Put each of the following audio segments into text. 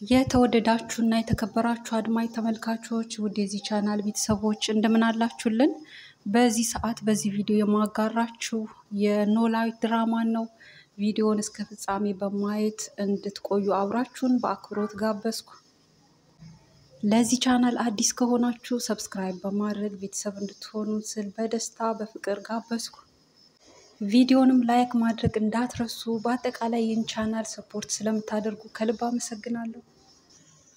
የተወደዳችሁና የተከበራችሁ አድማጭ ተመልካቾች ውድ የዚህ ቻናል ቤተሰቦች እንደምን አላችሁልን? በዚህ ሰዓት በዚህ ቪዲዮ የማጋራችሁ የኖላዊ ድራማን ነው። ቪዲዮውን እስከ ፍጻሜ በማየት እንድትቆዩ አብራችሁን በአክብሮት ጋበዝኩ። ለዚህ ቻናል አዲስ ከሆናችሁ ሰብስክራይብ በማድረግ ቤተሰብ እንድትሆኑ ስል በደስታ በፍቅር ጋበዝኩ። ቪዲዮንም ላይክ ማድረግ እንዳትረሱ። በአጠቃላይ ይህን ቻናል ሰፖርት ስለምታደርጉ ከልብ አመሰግናለሁ።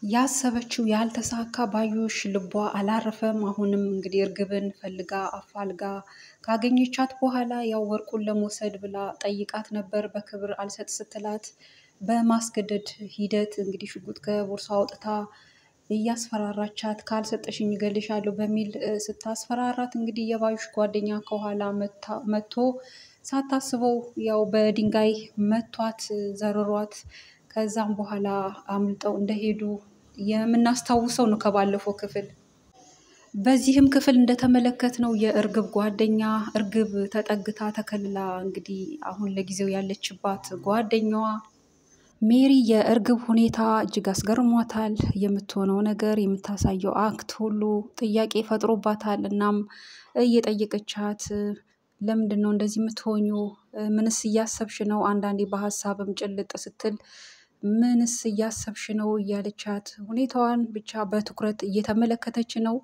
ያሰበችው ያልተሳካ ባዩሽ ልቧ አላረፈም። አሁንም እንግዲህ እርግብን ፈልጋ አፋልጋ ካገኘቻት በኋላ ያው ወርቁን ለመውሰድ ብላ ጠይቃት ነበር። በክብር አልሰጥ ስትላት በማስገደድ ሂደት እንግዲህ ሽጉጥ ከቦርሳ አውጥታ እያስፈራራቻት ካልሰጠሽኝ እገልሻለሁ በሚል ስታስፈራራት እንግዲህ የባዩሽ ጓደኛ ከኋላ መጥቶ ሳታስበው ያው በድንጋይ መቷት ዘርሯት። ከዛም በኋላ አምልጠው እንደሄዱ የምናስታውሰው ነው ከባለፈው ክፍል። በዚህም ክፍል እንደተመለከትነው የእርግብ ጓደኛ እርግብ ተጠግታ ተከልላ እንግዲህ አሁን ለጊዜው ያለችባት ጓደኛዋ ሜሪ የእርግብ ሁኔታ እጅግ አስገርሟታል። የምትሆነው ነገር የምታሳየው አክት ሁሉ ጥያቄ ፈጥሮባታል። እናም እየጠየቀቻት ለምንድን ነው እንደዚህ የምትሆኙ? ምንስ እያሰብሽ ነው? አንዳንዴ በሀሳብም ጭልጥ ስትል ምንስ እያሰብሽ ነው እያለቻት ሁኔታዋን ብቻ በትኩረት እየተመለከተች ነው።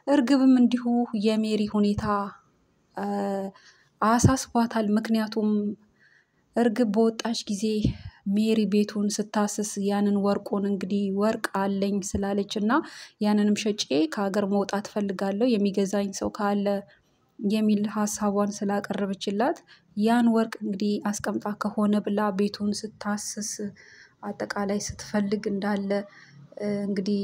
እርግብም እንዲሁ የሜሪ ሁኔታ አሳስቧታል። ምክንያቱም እርግብ በወጣች ጊዜ ሜሪ ቤቱን ስታስስ ያንን ወርቁን እንግዲህ ወርቅ አለኝ ስላለች እና ያንንም ሸጬ ከሀገር መውጣት ፈልጋለሁ የሚገዛኝ ሰው ካለ የሚል ሀሳቧን ስላቀረበችላት ያን ወርቅ እንግዲህ አስቀምጣ ከሆነ ብላ ቤቱን ስታስስ አጠቃላይ ስትፈልግ እንዳለ እንግዲህ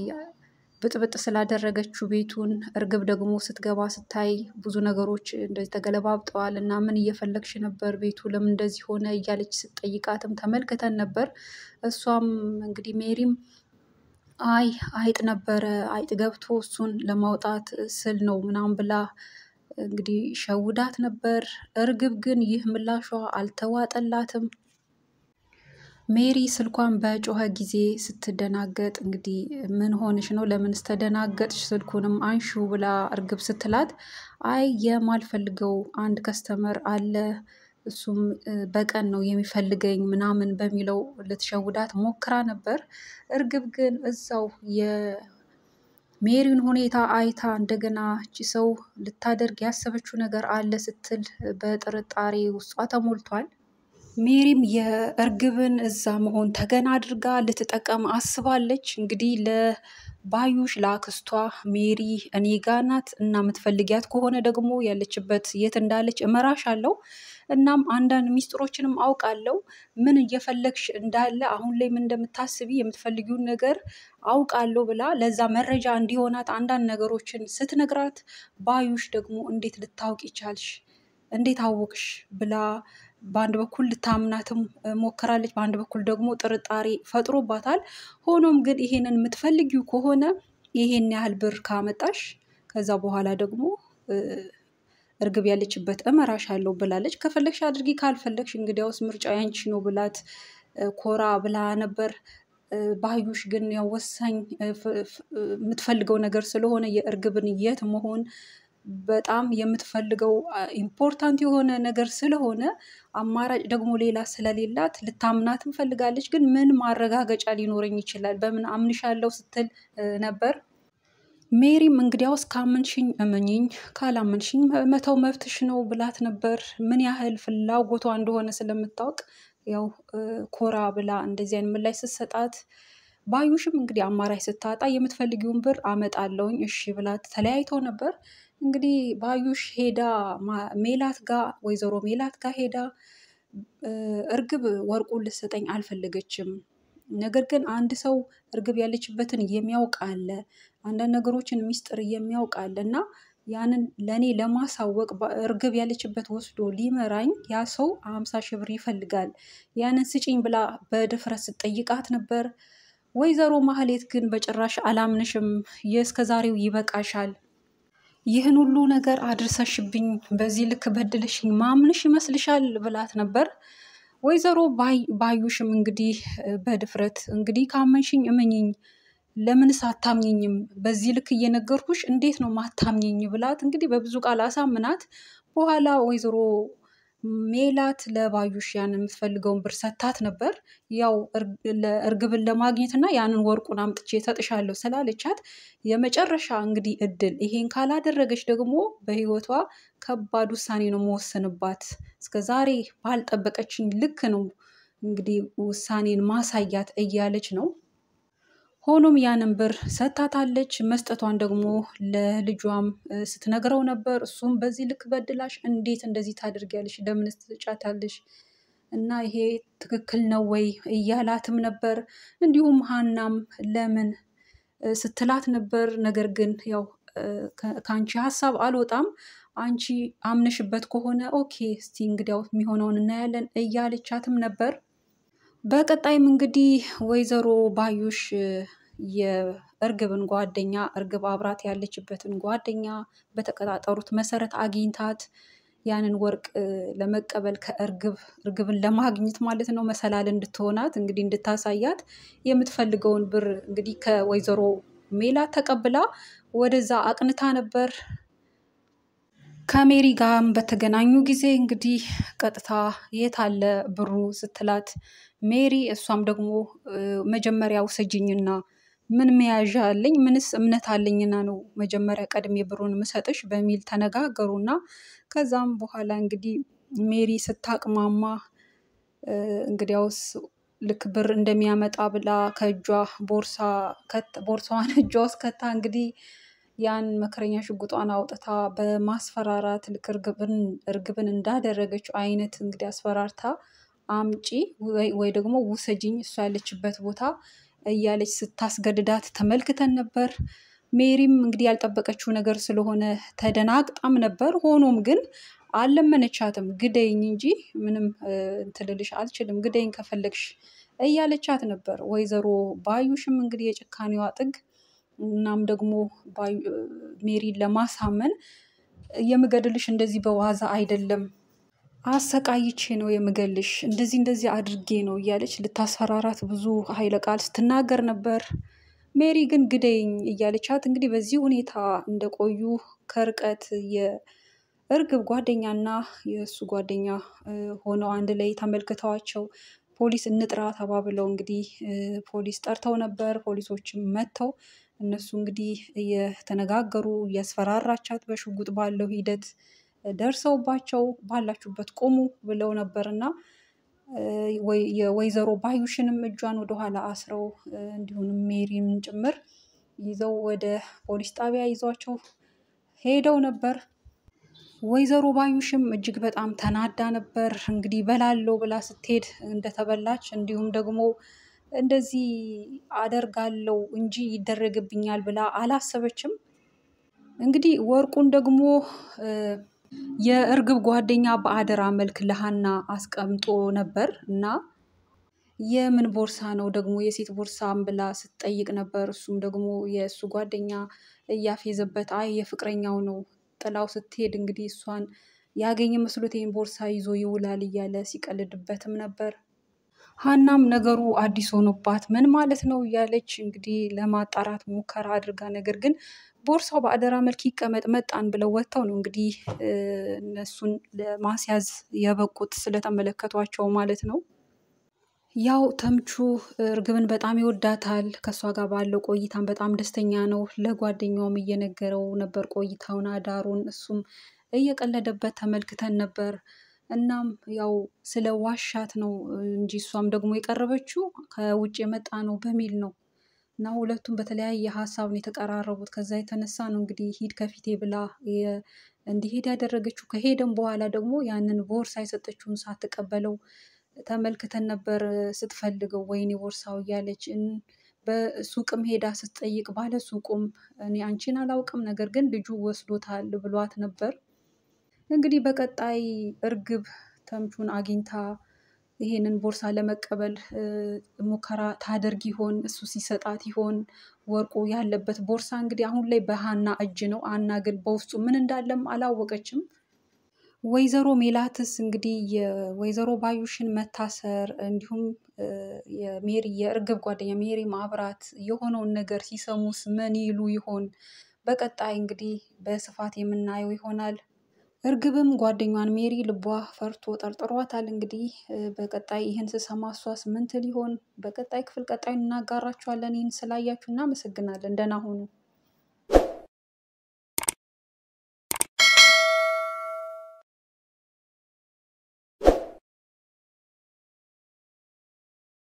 ብጥብጥ ስላደረገችው ቤቱን እርግብ ደግሞ ስትገባ ስታይ ብዙ ነገሮች እንደዚህ ተገለባብጠዋል እና ምን እየፈለግሽ ነበር? ቤቱ ለምን እንደዚህ ሆነ? እያለች ስትጠይቃትም ተመልክተን ነበር። እሷም እንግዲህ ሜሪም አይጥ ነበረ፣ አይጥ ገብቶ እሱን ለማውጣት ስል ነው ምናምን ብላ እንግዲህ ሸውዳት ነበር። እርግብ ግን ይህ ምላሿ አልተዋጠላትም። ሜሪ ስልኳን በጮኸ ጊዜ ስትደናገጥ እንግዲህ ምን ሆንሽ ነው? ለምንስ ተደናገጥሽ? ስልኩንም አንሺው ብላ እርግብ ስትላት አይ የማልፈልገው አንድ ከስተመር አለ እሱም በቀን ነው የሚፈልገኝ ምናምን በሚለው ልትሸውዳት ሞክራ ነበር። እርግብ ግን እዛው የሜሪን ሁኔታ አይታ እንደገና እቺ ሰው ልታደርግ ያሰበችው ነገር አለ ስትል በጥርጣሬ ውስጧ ተሞልቷል። ሜሪም የእርግብን እዛ መሆን ተገን አድርጋ ልትጠቀም አስባለች። እንግዲህ ለባዩሽ ለአክስቷ ሜሪ እኔ ጋ ናት እና የምትፈልጊያት ከሆነ ደግሞ ያለችበት የት እንዳለች እመራሻለሁ። እናም አንዳንድ ሚስጥሮችንም አውቃለሁ። ምን እየፈለግሽ እንዳለ አሁን ላይ ምን እንደምታስቢ የምትፈልጊውን ነገር አውቃለሁ ብላ ለዛ መረጃ እንዲሆናት አንዳንድ ነገሮችን ስትነግራት ባዩሽ ደግሞ እንዴት ልታውቂ ቻልሽ? እንዴት አወቅሽ? ብላ በአንድ በኩል ልታምናትም ሞክራለች፣ በአንድ በኩል ደግሞ ጥርጣሬ ፈጥሮባታል። ሆኖም ግን ይሄንን የምትፈልጊው ከሆነ ይሄን ያህል ብር ካመጣሽ ከዛ በኋላ ደግሞ እርግብ ያለችበት እመራሻለሁ ብላለች። ከፈለግሽ አድርጊ፣ ካልፈለግሽ እንግዲያውስ ምርጫ ያንቺ ነው ብላት ኮራ ብላ ነበር። ባዩሽ ግን ያው ወሳኝ የምትፈልገው ነገር ስለሆነ የእርግብን የት መሆን በጣም የምትፈልገው ኢምፖርታንት የሆነ ነገር ስለሆነ አማራጭ ደግሞ ሌላ ስለሌላት ልታምናትም ፈልጋለች። ግን ምን ማረጋገጫ ሊኖረኝ ይችላል? በምን አምንሻለሁ ስትል ነበር። ሜሪም እንግዲያውስ ካመንሽኝ እመኚኝ፣ ካላመንሽኝ መተው መብትሽ ነው ብላት ነበር። ምን ያህል ፍላጎቷ እንደሆነ ስለምታውቅ ያው ኮራ ብላ እንደዚህ አይነት ምላሽ ስትሰጣት ባዩሽም እንግዲህ አማራጭ ስታጣ የምትፈልጊውን ብር አመጣለሁኝ እሺ ብላት ተለያይተው ነበር። እንግዲህ ባዩሽ ሄዳ ሜላት ጋር ወይዘሮ ሜላት ጋር ሄዳ እርግብ ወርቁን ልትሰጠኝ አልፈለገችም፣ ነገር ግን አንድ ሰው እርግብ ያለችበትን የሚያውቅ አለ፣ አንዳንድ ነገሮችን ሚስጥር የሚያውቅ አለ እና ያንን ለእኔ ለማሳወቅ እርግብ ያለችበት ወስዶ ሊመራኝ ያ ሰው 50 ሺህ ብር ይፈልጋል፣ ያንን ስጪኝ ብላ በድፍረት ስትጠይቃት ነበር። ወይዘሮ ማህሌት ግን በጭራሽ አላምንሽም፣ የእስከዛሬው ይበቃሻል፣ ይህን ሁሉ ነገር አድርሰሽብኝ በዚህ ልክ በድለሽኝ ማምንሽ ይመስልሻል ብላት ነበር። ወይዘሮ ባዩሽም እንግዲህ በድፍረት እንግዲህ ካመንሽኝ እመኝኝ ለምንስ አታምኝኝም? በዚህ ልክ እየነገርኩሽ እንዴት ነው ማታምኝኝ? ብላት እንግዲህ በብዙ ቃል አሳምናት በኋላ ወይዘሮ ሜላት ለባዩሽ ያንን የምትፈልገውን ብር ሰታት ነበር። ያው እርግብን ለማግኘት እና ያንን ወርቁን አምጥቼ እሰጥሻለሁ ስላለቻት የመጨረሻ እንግዲህ እድል ይሄን ካላደረገች ደግሞ በህይወቷ ከባድ ውሳኔ ነው መወሰንባት። እስከ ዛሬ ባልጠበቀችኝ ልክ ነው እንግዲህ ውሳኔን ማሳያት እያለች ነው። ሆኖም ያንን ብር ሰጥታታለች። መስጠቷን ደግሞ ለልጇም ስትነግረው ነበር። እሱም በዚህ ልክ በድላሽ እንዴት እንደዚህ ታደርጊያለሽ? ለምንስ ትጫታለሽ? እና ይሄ ትክክል ነው ወይ እያላትም ነበር። እንዲሁም ሀናም ለምን ስትላት ነበር። ነገር ግን ያው ከአንቺ ሀሳብ አልወጣም፣ አንቺ አምነሽበት ከሆነ ኦኬ፣ እስቲ እንግዲያው የሚሆነውን እናያለን እያለቻትም ነበር። በቀጣይም እንግዲህ ወይዘሮ ባዩሽ የእርግብን ጓደኛ እርግብ አብራት ያለችበትን ጓደኛ በተቀጣጠሩት መሰረት አግኝታት ያንን ወርቅ ለመቀበል እርግብን ለማግኘት ማለት ነው መሰላል እንድትሆናት እንግዲህ እንድታሳያት የምትፈልገውን ብር እንግዲህ ከወይዘሮ ሜላት ተቀብላ ወደዛ አቅንታ ነበር። ከሜሪ ጋርም በተገናኙ ጊዜ እንግዲህ ቀጥታ የት አለ ብሩ ስትላት ሜሪ እሷም ደግሞ መጀመሪያ ውሰጅኝና ምን መያዣ አለኝ ምንስ እምነት አለኝና ነው መጀመሪያ ቀድሜ ብሩን ምሰጥሽ በሚል ተነጋገሩና ከዛም በኋላ እንግዲህ ሜሪ ስታቅማማ እንግዲያውስ ልክ ብር እንደሚያመጣ ብላ ከእጇ ቦርሳዋን እጇ ውስጥ ከታ እንግዲህ ያን መከረኛ ሽጉጧን አውጥታ በማስፈራራት ልክ እርግብን እንዳደረገችው አይነት እንግዲህ አስፈራርታ አምጪ ወይ ደግሞ ውሰጂኝ እሷ ያለችበት ቦታ እያለች ስታስገድዳት ተመልክተን ነበር። ሜሪም እንግዲህ ያልጠበቀችው ነገር ስለሆነ ተደናግጣም ነበር። ሆኖም ግን አልለመነቻትም። ግደይኝ እንጂ ምንም እንትን ልልሽ አልችልም፣ ግደይኝ ከፈለግሽ እያለቻት ነበር። ወይዘሮ ባዩሽም እንግዲህ የጭካኔዋ ጥግ። እናም ደግሞ ሜሪን ለማሳመን የምገድልሽ እንደዚህ በዋዛ አይደለም፣ አሰቃይቼ ነው የምገልሽ፣ እንደዚህ አድርጌ ነው እያለች ልታስፈራራት ብዙ ኃይለ ቃል ስትናገር ነበር። ሜሪ ግን ግደይኝ እያለቻት እንግዲህ በዚህ ሁኔታ እንደቆዩ ከርቀት የእርግብ ጓደኛና የእሱ ጓደኛ ሆነው አንድ ላይ ተመልክተዋቸው ፖሊስ እንጥራ ተባብለው እንግዲህ ፖሊስ ጠርተው ነበር። ፖሊሶችም መጥተው እነሱ እንግዲህ እየተነጋገሩ እያስፈራራቻት በሽጉጥ ባለው ሂደት ደርሰውባቸው ባላችሁበት ቆሙ ብለው ነበርና የወይዘሮ ባዩሽንም እጇን ወደኋላ አስረው እንዲሁም ሜሪን ጭምር ይዘው ወደ ፖሊስ ጣቢያ ይዟቸው ሄደው ነበር። ወይዘሮ ባዩሽም እጅግ በጣም ተናዳ ነበር። እንግዲህ በላለው ብላ ስትሄድ እንደተበላች እንዲሁም ደግሞ እንደዚህ አደርጋለሁ እንጂ ይደረግብኛል ብላ አላሰበችም። እንግዲህ ወርቁን ደግሞ የእርግብ ጓደኛ በአደራ መልክ ለሀና አስቀምጦ ነበር እና የምን ቦርሳ ነው ደግሞ የሴት ቦርሳም ብላ ስትጠይቅ ነበር። እሱም ደግሞ የእሱ ጓደኛ እያፌዘበት አይ የፍቅረኛው ነው፣ ጥላው ስትሄድ እንግዲህ እሷን ያገኘ መስሎት ይሄን ቦርሳ ይዞ ይውላል እያለ ሲቀልድበትም ነበር። ሀናም ነገሩ አዲስ ሆኖባት ምን ማለት ነው እያለች እንግዲህ ለማጣራት ሙከራ አድርጋ ነገር ግን ቦርሳው በአደራ መልክ ይቀመጥ መጣን ብለው ወጥተው ነው እንግዲህ እነሱን ለማስያዝ የበቁት ስለተመለከቷቸው ማለት ነው። ያው ተምቹ እርግብን በጣም ይወዳታል። ከእሷ ጋር ባለው ቆይታን በጣም ደስተኛ ነው። ለጓደኛውም እየነገረው ነበር ቆይታውን አዳሩን፣ እሱም እየቀለደበት ተመልክተን ነበር። እናም ያው ስለ ዋሻት ነው እንጂ እሷም ደግሞ የቀረበችው ከውጭ የመጣ ነው በሚል ነው እና ሁለቱም በተለያየ ሀሳብ ነው የተቀራረቡት። ከዛ የተነሳ ነው እንግዲህ ሂድ ከፊቴ ብላ እንዲሄድ ያደረገችው። ከሄደም በኋላ ደግሞ ያንን ቦርሳ የሰጠችውን ሳትቀበለው ተመልክተን ነበር። ስትፈልገው ወይኔ ቦርሳው እያለች በሱቅም ሄዳ ስትጠይቅ ባለ ሱቁም እኔ አንቺን አላውቅም፣ ነገር ግን ልጁ ወስዶታል ብሏት ነበር። እንግዲህ በቀጣይ እርግብ ተምቹን አግኝታ ይሄንን ቦርሳ ለመቀበል ሙከራ ታደርግ ይሆን? እሱ ሲሰጣት ይሆን? ወርቁ ያለበት ቦርሳ እንግዲህ አሁን ላይ በሀና እጅ ነው። ሀና ግን በውስጡ ምን እንዳለም አላወቀችም። ወይዘሮ ሜላትስ እንግዲህ የወይዘሮ ባዩሽን መታሰር እንዲሁም የሜሪ የእርግብ ጓደኛ ሜሪ ማብራት የሆነውን ነገር ሲሰሙስ ምን ይሉ ይሆን? በቀጣይ እንግዲህ በስፋት የምናየው ይሆናል። እርግብም ጓደኛዋን ሜሪ ልቧ ፈርቶ ጠርጥሯታል። እንግዲህ በቀጣይ ይህን ስሰማ እሷስ ምን ትል ይሆን? በቀጣይ ክፍል ቀጣዩን እናጋራችኋለን። ይህን ስላያችሁ እናመሰግናለን። ደህና ሁኑ።